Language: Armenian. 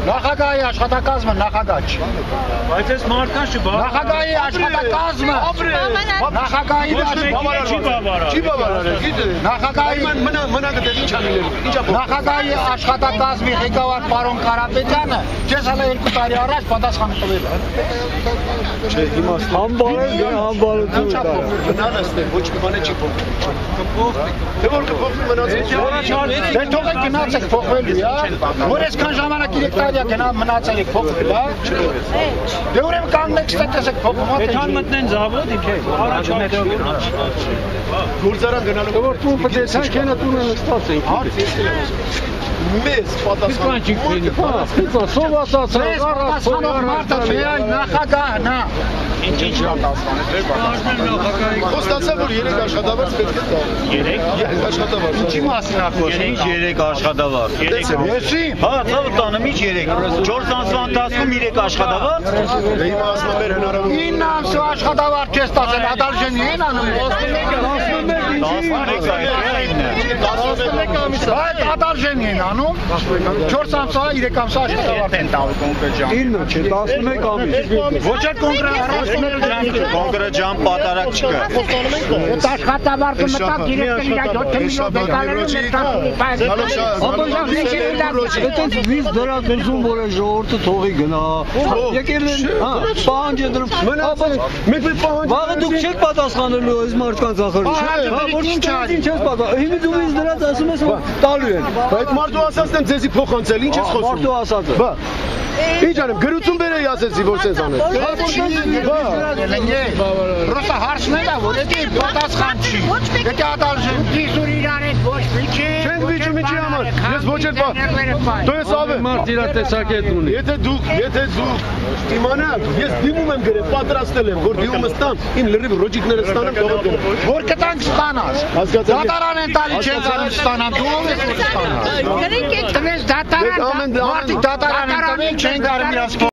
Նախագահի աշխատակազմը նախագահ չի։ Բայց այս մարդկանց չբավարար։ Նախագահի աշխատակազմը նախագահի նախագահի աշխատակազմի ղեկավար պարոն Կարապետյանը քեզ հələ 2 տարի առաջ պատասխան տվել է։ Չէ, հիմա համբարել դրա համբարությունը դա։ Գնալստե ոչ մի բան չի փոխվում։ Թե որ կփոխվի մնացած։ Դե թողեք գնացեք փոխվելու, հա։ Որ այսքան ժամանակ 3 տարի գնա մնացել եք փոխվել, հա։ Դե ուրեմն կանգնեք ստեսեք փոխում, հա։ Եթե մտնեն զավոդ, իթե առաջարկել։ Գործարան գնալու Որ տուն պետք է նա տունը նստած ենք։ մեզ պատասխան։ Սովասացա, մարդը չէ, այլ նախագահն է։ Ինչ Խոստացա, որ 3 աշխատավարձ պետք է տա։ 3 աշխատավարձ։ Ինչի մասին է խոսում։ 3 աշխատավարձ։ Եսի։ Հա, ցավ տանը միջ 3։ 4 ամսվա ընթացքում 3 աշխատավարձ։ Դե հիմա ասում եմ մեր հնարավոր։ 9 ամսվա աշխատավարձ չես տասել, ադալժենի են անում։ 11 ամիս։ Այդ ադալժենի են անում։ 4 ամսվա, 3 ամսվա աշխատավարձ են տալու կոնկրետ ժամ։ 9 չէ, 11 ամիս։ Ոչ էլ Կոնկրետ ժամ պատարակ չկա։ Այդ աշխատավարձը մտավ դիրեկտորի 7 միլիոն դեկարերում Այդտենց վիզ դրած ուզում որ է ժողովուրդը թողի գնա։ Եկել են, հա, պահանջ են դրում։ Մենք պետք պահանջ։ Վաղը դուք չեք պատասխանելու այս մարդկանց ախր։ Հա, որ ինչ ես պատասխան։ Հիմա դու վիզ դրած ասում ես որ տալու են։ Այդ մարդու ասածն եմ ձեզի փոխանցել, ինչ ես խոսում։ Մարդու ասածը։ Բա։ Ինչ անեմ, գրություն բերեի ասեցի որ sense անել։ Պրոստը հարցնել է, որ եթե պատասխան չի, եթե ադալժեն դիսուր իրար հետ ոչ միջի։ Չենք վիճում ինչի համար, ես ոչ էլ դու ես ավե։ Մարդ իր տեսակետ ունի։ Եթե դուք իմանաք, ես դիմում եմ գրել, պատրաստել եմ, որ դիմումս տամ, իմ լրիվ ռոջիկները ստանամ, թողել գնամ։ Որ կտանք ստանաս։ Դատարան են տալի չեն կարող ստանամ, դու ով ես որ ստանաս։ Դատարան, մարդիկ դատարան են տվել չեն կարող իրաց